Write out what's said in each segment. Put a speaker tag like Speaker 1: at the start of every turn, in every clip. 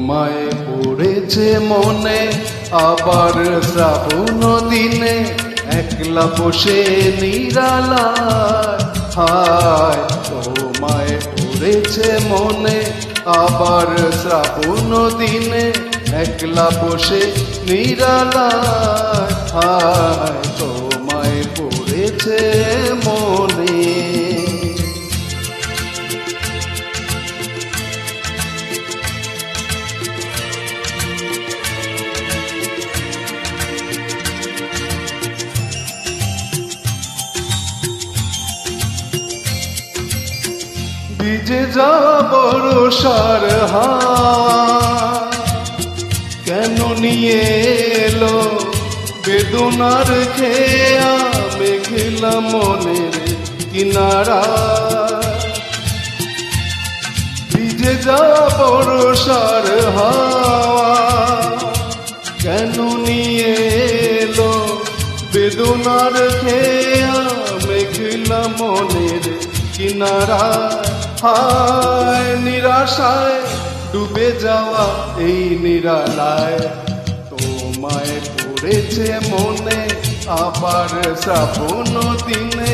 Speaker 1: তোমায় পড়েছে মনে আবার শ্রাবণ দিনে একলা বসে নিরালায় হায় তোমায় পড়েছে মনে আবার শ্রাবণ দিনে একলা বসে নিরালায় হায় তোমায় পড়েছে মনে ভিজে যাওয়া বর্ষার হাওয়া কেন নিয়ে এলো বেদনার খেয়া মেঘলা মনের কিনারা ভিজে যাওয়া বর্ষার হাওয়া কেন নিয়ে এলো বেদনার খেয়া মেঘলা মনের কিনারা হায় নিরাশায় ডুবে যাওয়া এই নিরালায় তোমায় পড়েছে মনে আবার শ্রাবণ দিনে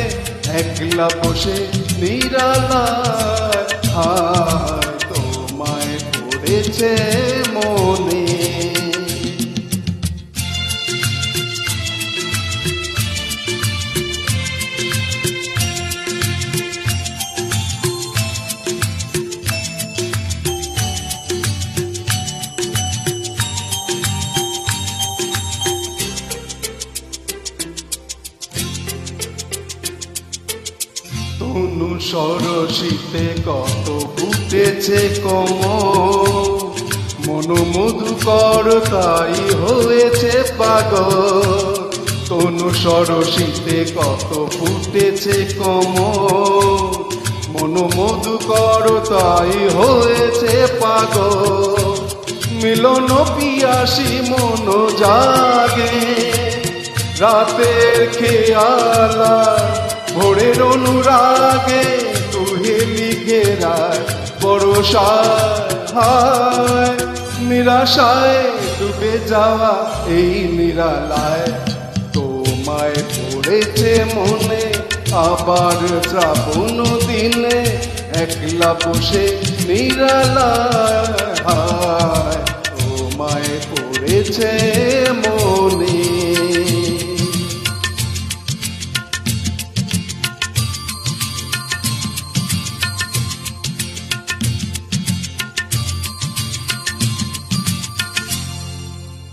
Speaker 1: একলা বসে নিরালায় হায় তোমায় পড়েছে মনে তনু সরসিতে কত ফুটেছে মন মধুকর তাই হয়েছে পাগল তনু সরসিতে কত ফুটেছে মন মধুকর তাই হয়েছে পাগল মিলন পিয়াসী মন জাগে রাতের খেয়ালা ভোরের অনুরাগে তুহে লিখে রায় বরসায় নিরাশায় ডুবে যাওয়া এই নিরালায় তোমায় পড়েছে মনে আবার শ্রাবণ দিনে একলা বসে নিরালায় তোমায় পড়েছে মনে